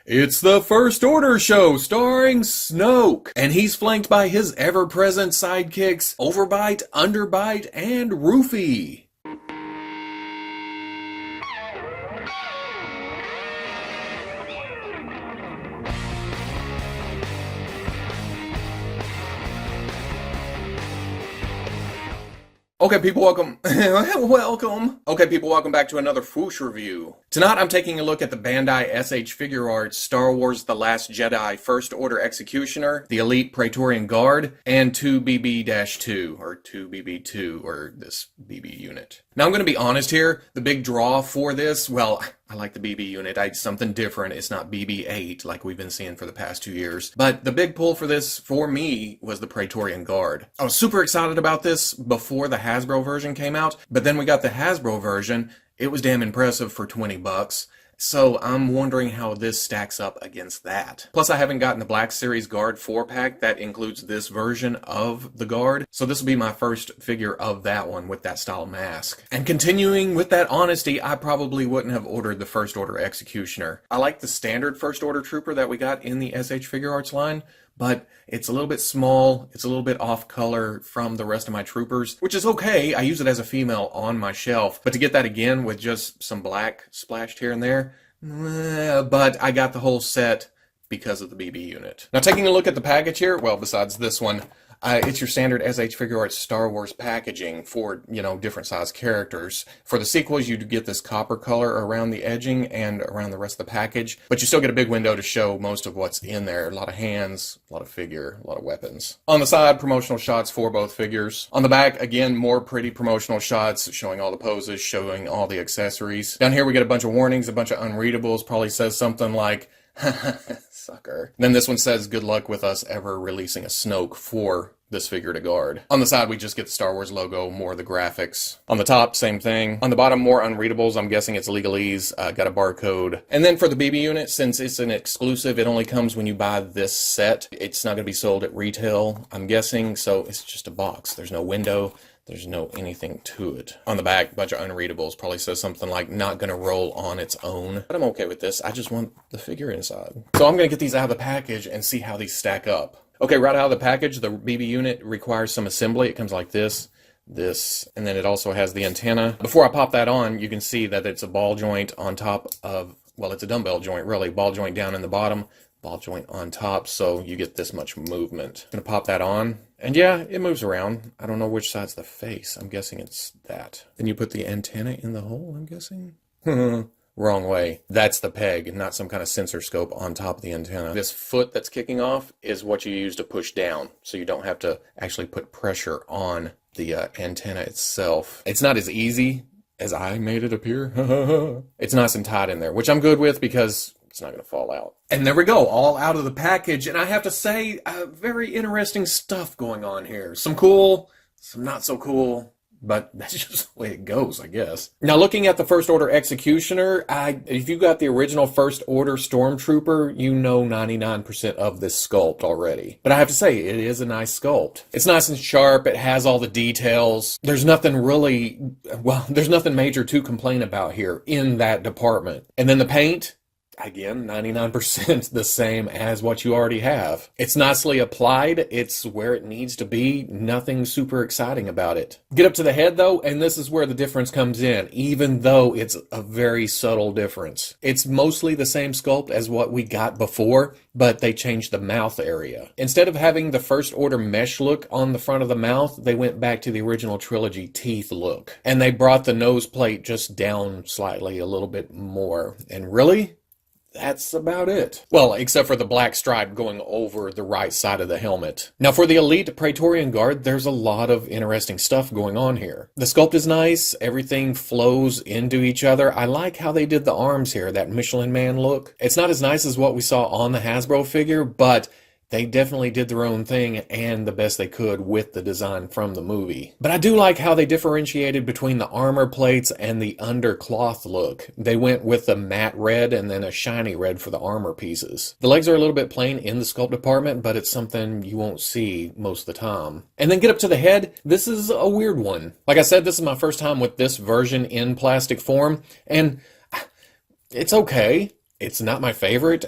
It's the First Order show starring Snoke, and he's flanked by his ever-present sidekicks Overbite, Underbite, and Roofy. Okay, people, welcome. Welcome. Okay, people, welcome back to another Fwoosh review. Tonight, I'm taking a look at the Bandai Figuarts Star Wars The Last Jedi First Order Executioner, the Elite Praetorian Guard, and 2BB-2, or 2BB-2, or this BB unit. Now, I'm going to be honest here. The big draw for this, well, I like the BB unit. It's something different. It's not BB-8 like we've been seeing for the past 2 years. But the big pull for this, for me, was the Praetorian Guard. I was super excited about this before the Hasbro version came out, but then we got the Hasbro version. It was damn impressive for 20 bucks. So I'm wondering how this stacks up against that. Plus, I haven't gotten the Black Series Guard 4-pack that includes this version of the Guard. So this will be my first figure of that one with that style mask. And continuing with that honesty, I probably wouldn't have ordered the First Order Executioner. I like the standard First Order Trooper that we got in the Figuarts line, but it's a little bit small, it's a little bit off color from the rest of my troopers, which is okay. I use it as a female on my shelf, but to get that again with just some black splashed here and there, but I got the whole set because of the BB unit. Now, taking a look at the package here, well, besides this one, it's your standard Figuarts Star Wars packaging for, different size characters. For the sequels, you get this copper color around the edging and around the rest of the package, but you still get a big window to show most of what's in there. A lot of hands, a lot of figure, a lot of weapons. On the side, promotional shots for both figures. On the back, again, more pretty promotional shots showing all the poses, showing all the accessories. Down here, we get a bunch of warnings, a bunch of unreadables. Probably says something like, sucker. Then this one says, good luck with us ever releasing a Snoke for this figure to guard. On the side, we just get the Star Wars logo, more of the graphics. On the top, same thing. On the bottom, more unreadables. I'm guessing it's legalese. Got a barcode. And then for the BB unit, since it's an exclusive, it only comes when you buy this set. It's not going to be sold at retail, I'm guessing, so it's just a box. There's no window. There's no anything to it. On the back, a bunch of unreadables. Probably says something like, not gonna roll on its own. But I'm okay with this. I just want the figure inside. So I'm gonna get these out of the package and see how these stack up. Okay, right out of the package, the BB unit requires some assembly. It comes like this, and then it also has the antenna. Before I pop that on, you can see that it's a ball joint on top of, well, it's a dumbbell joint, really. Ball joint down in the bottom, ball joint on top, so you get this much movement. I'm gonna pop that on. And yeah, it moves around. I don't know which side's the face. I'm guessing it's that. Then you put the antenna in the hole, I'm guessing? Wrong way. That's the peg, and not some kind of sensor scope on top of the antenna. This foot that's kicking off is what you use to push down, so you don't have to actually put pressure on the antenna itself. It's not as easy as I made it appear. It's nice and tight in there, which I'm good with because it's not going to fall out. And there we go, all out of the package. And I have to say, very interesting stuff going on here. Some cool, some not so cool, but that's just the way it goes, I guess. Now, looking at the First Order Executioner, if you got the original First Order Stormtrooper, you know 99% of this sculpt already. But I have to say, it is a nice sculpt. It's nice and sharp. It has all the details. There's nothing really, well, there's nothing major to complain about here in that department. And then the paint, again, 99% the same as what you already have. It's nicely applied. It's where it needs to be. Nothing super exciting about it. Get up to the head, though, and this is where the difference comes in, even though it's a very subtle difference. It's mostly the same sculpt as what we got before, but they changed the mouth area. Instead of having the First Order mesh look on the front of the mouth, they went back to the original trilogy teeth look. And they brought the nose plate just down slightly a little bit more. And really, that's about it. Well, except for the black stripe going over the right side of the helmet. Now, for the Elite Praetorian Guard, there's a lot of interesting stuff going on here. The sculpt is nice. Everything flows into each other. I like how they did the arms here, that Michelin Man look. It's not as nice as what we saw on the Hasbro figure, but they definitely did their own thing and the best they could with the design from the movie. But I do like how they differentiated between the armor plates and the undercloth look. They went with a matte red and then a shiny red for the armor pieces. The legs are a little bit plain in the sculpt department, but it's something you won't see most of the time. And then get up to the head. This is a weird one. Like I said, this is my first time with this version in plastic form, and it's okay. It's not my favorite,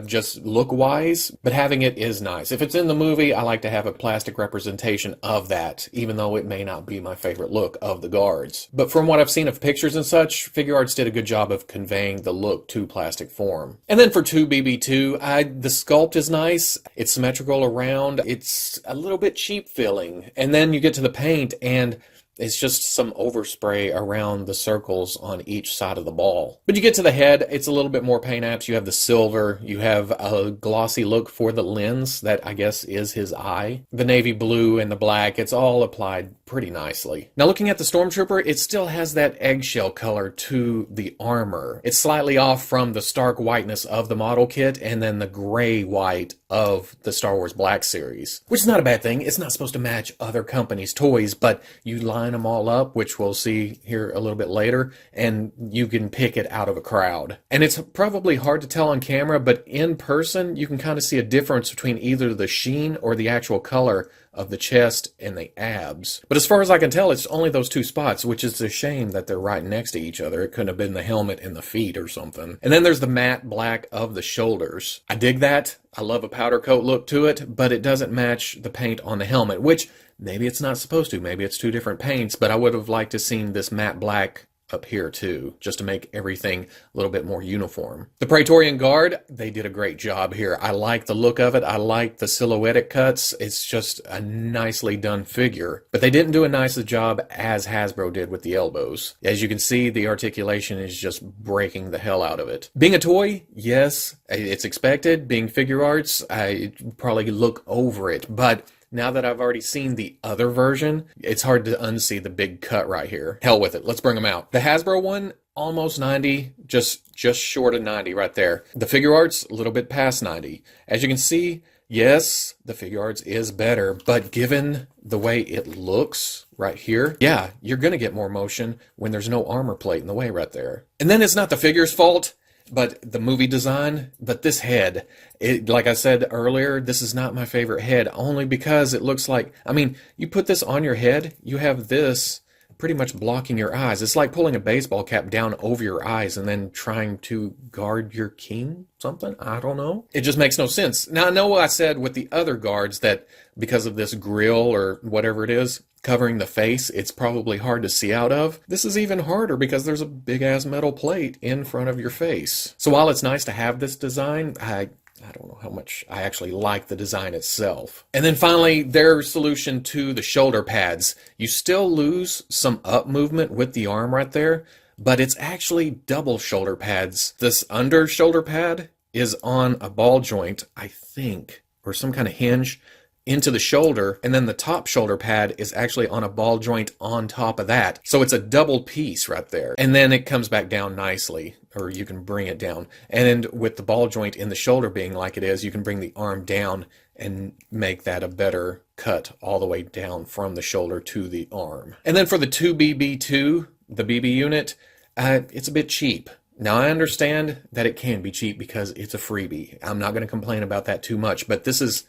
just look-wise, but having it is nice. If it's in the movie, I like to have a plastic representation of that, even though it may not be my favorite look of the guards. But from what I've seen of pictures and such, Figuarts did a good job of conveying the look to plastic form. And then for 2BB-2, the sculpt is nice. It's symmetrical around. It's a little bit cheap feeling. And then you get to the paint, and it's just some overspray around the circles on each side of the ball. But you get to the head, it's a little bit more paint apps. You have the silver, you have a glossy look for the lens that I guess is his eye. The navy blue and the black, it's all applied pretty nicely. Now looking at the Stormtrooper, it still has that eggshell color to the armor. It's slightly off from the stark whiteness of the model kit and then the gray white of the Star Wars Black Series. Which is not a bad thing. It's not supposed to match other companies' toys, but you line them all up, which we'll see here a little bit later, and you can pick it out of a crowd. And it's probably hard to tell on camera, but in person, you can kind of see a difference between either the sheen or the actual color of the chest and the abs. But as far as I can tell, it's only those two spots, which is a shame that they're right next to each other. It couldn't have been the helmet and the feet or something. And then there's the matte black of the shoulders. I dig that. I love a powder coat look to it, but it doesn't match the paint on the helmet, which maybe it's not supposed to. Maybe it's two different paints, but I would have liked to seen this matte black up here too, just to make everything a little bit more uniform. The Praetorian Guard, they did a great job here. I like the look of it. I like the silhouetted cuts. It's just a nicely done figure, but they didn't do a nice job as Hasbro did with the elbows. As you can see, the articulation is just breaking the hell out of it. Being a toy, yes, it's expected. Being Figuarts, I probably look over it, but now that I've already seen the other version, it's hard to unsee the big cut right here. Hell with it. Let's bring them out. The Hasbro one, almost 90, just short of 90 right there. The Figuarts, a little bit past 90. As you can see, yes, the Figuarts is better, but given the way it looks right here, yeah, you're going to get more motion when there's no armor plate in the way right there. And then it's not the figure's fault, but the movie design, but this head, like I said earlier, this is not my favorite head, only because it looks like, I mean, you put this on your head, you have this pretty much blocking your eyes. It's like pulling a baseball cap down over your eyes and then trying to guard your king, something? I don't know. It just makes no sense. Now, I know what I said with the other guards that because of this grill or whatever it is, covering the face, it's probably hard to see out of. This is even harder because there's a big-ass metal plate in front of your face. So while it's nice to have this design, I don't know how much I actually like the design itself. And then finally, their solution to the shoulder pads. You still lose some up movement with the arm right there, but it's actually double shoulder pads. This under shoulder pad is on a ball joint, I think, or some kind of hinge into the shoulder, and then the top shoulder pad is actually on a ball joint on top of that. So it's a double piece right there. And then it comes back down nicely, or you can bring it down. And with the ball joint in the shoulder being like it is, you can bring the arm down and make that a better cut all the way down from the shoulder to the arm. And then for the 2BB-2, the BB unit, it's a bit cheap. Now, I understand that it can be cheap because it's a freebie. I'm not going to complain about that too much, but this is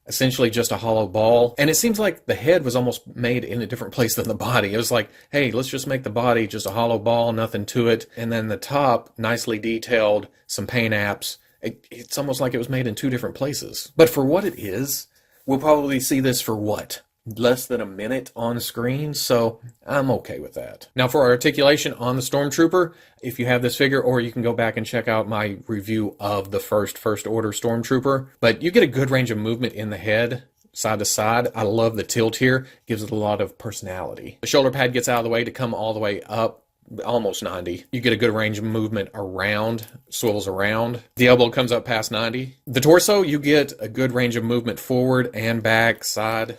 essentially just a hollow ball. And it seems like the head was almost made in a different place than the body. It was like, hey, let's just make the body just a hollow ball, nothing to it. And then the top, nicely detailed, some paint apps. It's almost like it was made in two different places. But for what it is, we'll probably see this for what? Less than a minute on screen, so I'm okay with that. Now for articulation on the Stormtrooper, if you have this figure, or you can go back and check out my review of the first Order Stormtrooper, but you get a good range of movement in the head, side to side. I love the tilt here, gives it a lot of personality. The shoulder pad gets out of the way to come all the way up, almost 90. You get a good range of movement around, swivels around. The elbow comes up past 90. The torso, you get a good range of movement forward and back, side,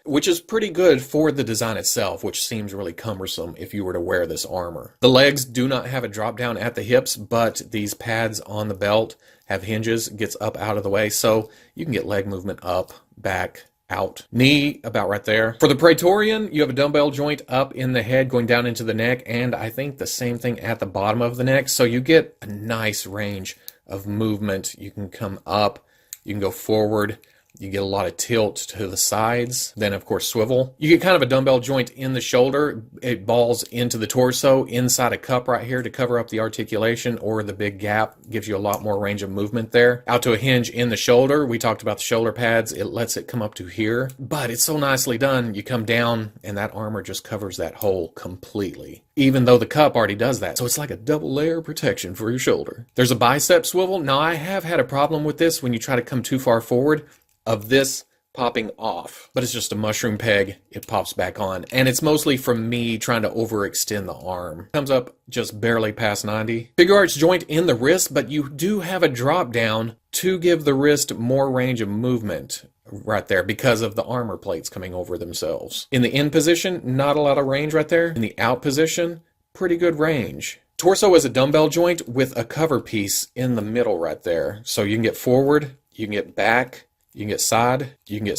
which is pretty good for the design itself, which seems really cumbersome if you were to wear this armor. The legs do not have a drop down at the hips, but these pads on the belt have hinges, gets up out of the way, so you can get leg movement up, back, out. Knee about right there. For the Praetorian, you have a dumbbell joint up in the head going down into the neck, and I think the same thing at the bottom of the neck, so you get a nice range of movement. You can come up, you can go forward, You get a lot of tilt to the sides, then of course swivel. You get kind of a dumbbell joint in the shoulder. It balls into the torso inside a cup right here to cover up the articulation, or the big gap gives you a lot more range of movement there. Out to a hinge in the shoulder. We talked about the shoulder pads. It lets it come up to here, but it's so nicely done. You come down and that armor just covers that hole completely, even though the cup already does that. So it's like a double layer protection for your shoulder. There's a bicep swivel. Now I have had a problem with this when you try to come too far forward, of this popping off, but it's just a mushroom peg. It pops back on, and it's mostly from me trying to overextend the arm. Comes up just barely past 90. Figuarts joint in the wrist, but you do have a drop down to give the wrist more range of movement right there because of the armor plates coming over themselves. In the in position, not a lot of range right there. In the out position, pretty good range. Torso is a dumbbell joint with a cover piece in the middle right there. So you can get forward, you can get back, you can get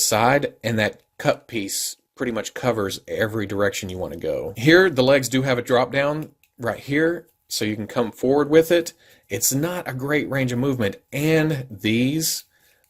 side, and that cup piece pretty much covers every direction you want to go. Here, the legs do have a drop down right here, so you can come forward with it. It's not a great range of movement, and these,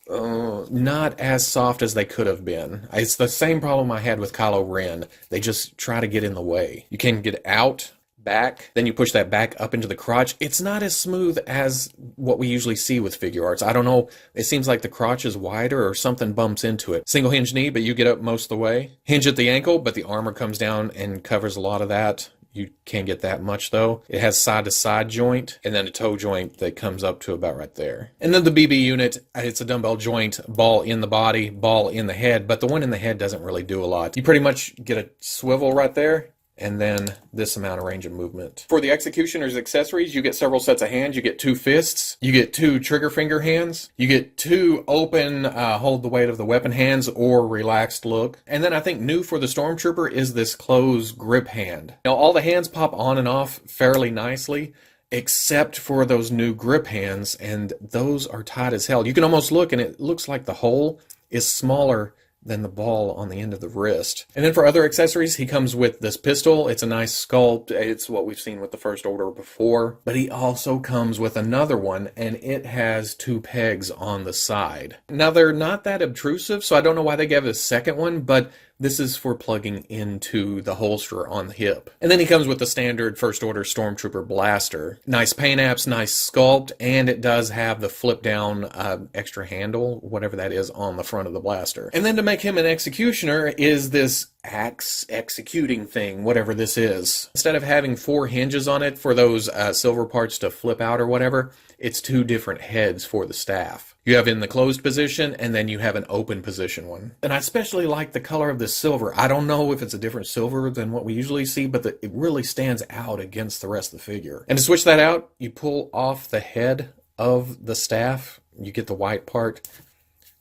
not as soft as they could have been. It's the same problem I had with Kylo Ren. They just try to get in the way. You can get out, back, then you push that back up into the crotch. It's not as smooth as what we usually see with Figuarts. I don't know, it seems like the crotch is wider or something bumps into it. Single hinge knee, but you get up most of the way. Hinge at the ankle, but the armor comes down and covers a lot of that. You can't get that much though. It has side to side joint and then a toe joint that comes up to about right there. And then the BB unit, it's a dumbbell joint, ball in the body, ball in the head, but the one in the head doesn't really do a lot. You pretty much get a swivel right there, and then this amount of range of movement. For the executioner's accessories, you get several sets of hands. You get 2 fists, you get 2 trigger finger hands, you get 2 open, hold the weight of the weapon hands or relaxed look. And then I think new for the Stormtrooper is this closed grip hand. Now all the hands pop on and off fairly nicely, except for those new grip hands, and those are tight as hell. You can almost look and it looks like the hole is smaller than the ball on the end of the wrist. And then for other accessories, he comes with this pistol. It's a nice sculpt. It's what we've seen with the First Order before. But he also comes with another one, and it has 2 pegs on the side. Now, they're not that obtrusive, so I don't know why they gave a second one, but this is for plugging into the holster on the hip. And then he comes with the standard First Order Stormtrooper blaster. Nice paint apps, nice sculpt, and it does have the flip down extra handle, whatever that is, on the front of the blaster. And then to make him an executioner is this axe executing thing, whatever this is. Instead of having 4 hinges on it for those silver parts to flip out or whatever, it's 2 different heads for the staff. You have in the closed position, and then you have an open position one. And I especially like the color of the silver. I don't know if it's a different silver than what we usually see, but it really stands out against the rest of the figure. And to switch that out, you pull off the head of the staff. You get the white part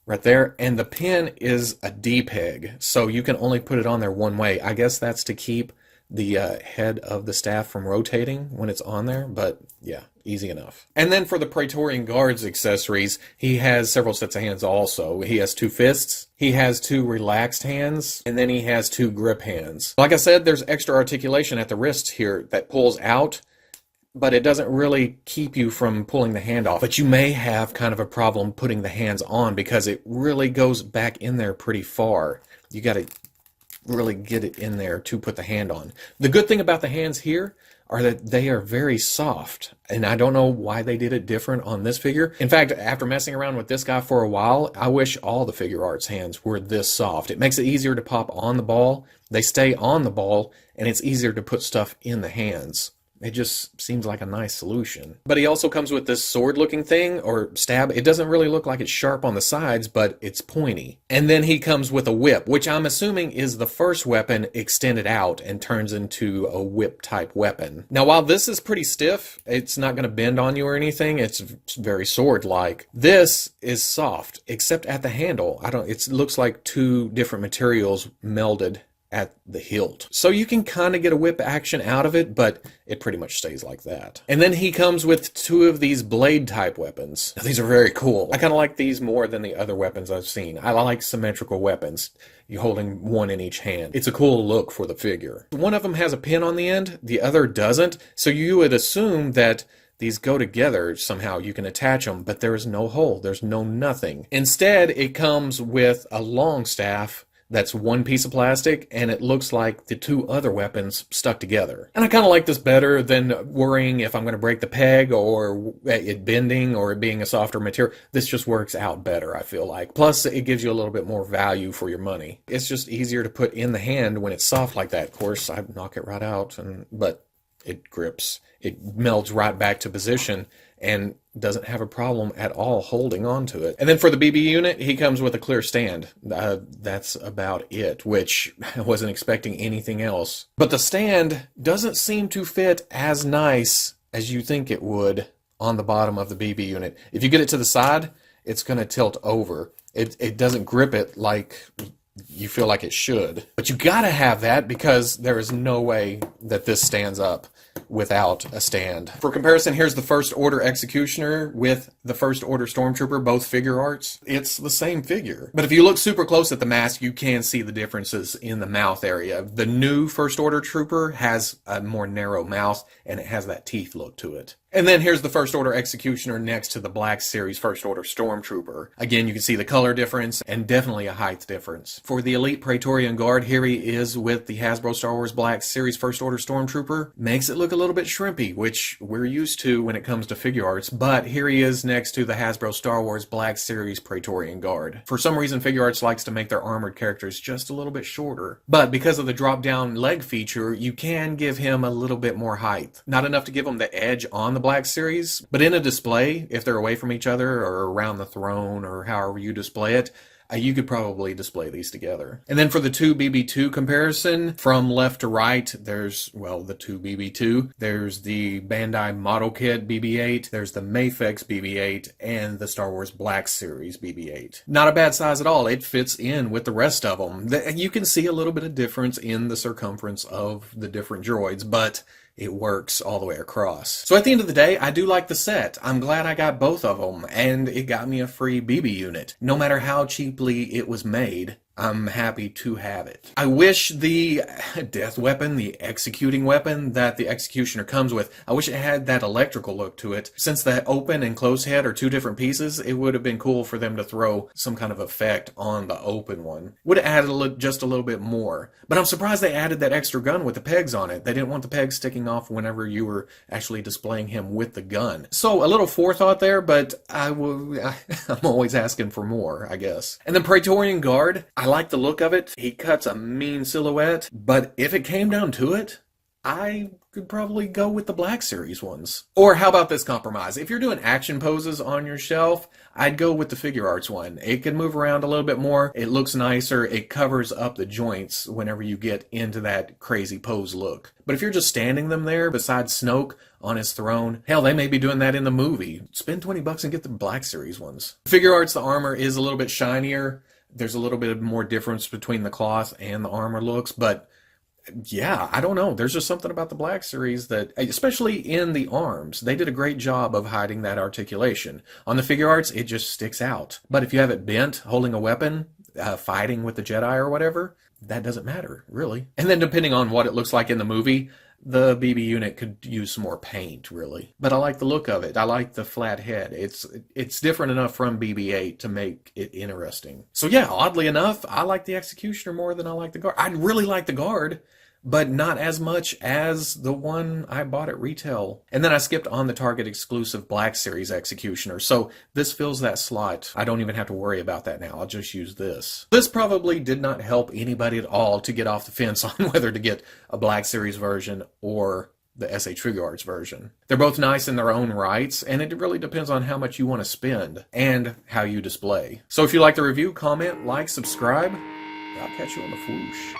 right there, and the pin is a D-peg, so you can only put it on there one way. I guess that's to keep the head of the staff from rotating when it's on there, but yeah, easy enough. And then for the Praetorian Guard's accessories, he has several sets of hands also. He has 2 fists, he has 2 relaxed hands, and then he has 2 grip hands. Like I said, there's extra articulation at the wrist here that pulls out, but it doesn't really keep you from pulling the hand off. But you may have kind of a problem putting the hands on because it really goes back in there pretty far. You got to really get it in there to put the hand on. The good thing about the hands here are that they are very soft, and I don't know why they did it different on this figure. In fact, after messing around with this guy for a while, I wish all the Figuarts hands were this soft. It makes it easier to pop on the ball, they stay on the ball, and it's easier to put stuff in the hands. It just seems like a nice solution. But he also comes with this sword-looking thing, or stab. It doesn't really look like it's sharp on the sides, but it's pointy. And then he comes with a whip, which I'm assuming is the first weapon extended out and turns into a whip-type weapon. Now, while this is pretty stiff, it's not going to bend on you or anything. It's very sword-like. This is soft, except at the handle. It looks like 2 different materials melded at the hilt. So you can kind of get a whip action out of it, but it pretty much stays like that. And then he comes with 2 of these blade type weapons. Now, these are very cool. I kind of like these more than the other weapons I've seen. I like symmetrical weapons. You're holding 1 in each hand. It's a cool look for the figure. One of them has a pin on the end, the other doesn't. So you would assume that these go together somehow. You can attach them, but there is no hole. There's no nothing. Instead, it comes with a long staff that's one piece of plastic, and it looks like the two other weapons stuck together. And I kind of like this better than worrying if I'm going to break the peg or it bending or it being a softer material. This just works out better, I feel like. Plus, it gives you a little bit more value for your money. It's just easier to put in the hand when it's soft like that. Of course, I knock it right out, but it grips. It melds right back to position and doesn't have a problem at all holding on to it. And then for the BB unit, he comes with a clear stand. That's about it, which I wasn't expecting anything else. But the stand doesn't seem to fit as nice as you think it would on the bottom of the BB unit. If you get it to the side, it's going to tilt over. It doesn't grip it like you feel like it should. But you gotta have that because there is no way that this stands up without a stand. For comparison, here's the First Order Executioner with the First Order Stormtrooper, both figure arts. It's the same figure. But if you look super close at the mask, you can see the differences in the mouth area. The new First Order Trooper has a more narrow mouth, and it has that teeth look to it. And then here's the First Order Executioner next to the Black Series First Order Stormtrooper. Again, you can see the color difference and definitely a height difference. For the Elite Praetorian Guard, here he is with the Hasbro Star Wars Black Series First Order Stormtrooper. Makes it look a little bit shrimpy, which we're used to when it comes to figure arts, but here he is next to the Hasbro Star Wars Black Series Praetorian Guard. For some reason, Figure Arts likes to make their armored characters just a little bit shorter. But because of the drop-down leg feature, you can give him a little bit more height. Not enough to give him the edge on the Black Series, but in a display, if they're away from each other or around the throne or however you display it, you could probably display these together. And then for the 2BB-2 comparison, from left to right, there's, well, the 2BB-2. There's the Bandai Model Kit BB-8. There's the Mafex BB-8 and the Star Wars Black Series BB-8. Not a bad size at all. It fits in with the rest of them. You can see a little bit of difference in the circumference of the different droids, but it works all the way across. So at the end of the day, I do like the set. I'm glad I got both of them, and it got me a free BB unit. No matter how cheaply it was made, I'm happy to have it. I wish the death weapon, the executing weapon that the Executioner comes with, I wish it had that electrical look to it. Since the open and close head are two different pieces, it would have been cool for them to throw some kind of effect on the open one. Would have added just a little bit more. But I'm surprised they added that extra gun with the pegs on it. They didn't want the pegs sticking off whenever you were actually displaying him with the gun. So a little forethought there, but I'm always asking for more, I guess. And then Praetorian Guard, I like the look of it. He cuts a mean silhouette, but if it came down to it, I could probably go with the Black Series ones. Or how about this compromise? If you're doing action poses on your shelf, I'd go with the Figure Arts one. It can move around a little bit more. It looks nicer. It covers up the joints whenever you get into that crazy pose look. But if you're just standing them there beside Snoke on his throne, hell, they may be doing that in the movie. Spend $20 and get the Black Series ones. Figure Arts, the armor is a little bit shinier. There's a little bit more difference between the cloth and the armor looks, but yeah, I don't know. There's just something about the Black Series that, especially in the arms, they did a great job of hiding that articulation. On the Figure Arts, it just sticks out. But if you have it bent, holding a weapon, fighting with the Jedi or whatever, that doesn't matter, really. And then depending on what it looks like in the movie, the BB unit could use some more paint, really. But I like the look of it. I like the flat head. It's different enough from BB-8 to make it interesting. So yeah, oddly enough, I like the Executioner more than I like the Guard. I really like the Guard, but not as much as the one I bought at retail. And then I skipped on the Target exclusive Black Series Executioner, so this fills that slot. I don't even have to worry about that now. I'll just use this. This probably did not help anybody at all to get off the fence on whether to get a Black Series version or the SH Figuarts version. They're both nice in their own rights, and it really depends on how much you want to spend and how you display. So if you like the review, comment, like, subscribe. I'll catch you on the Fwoosh.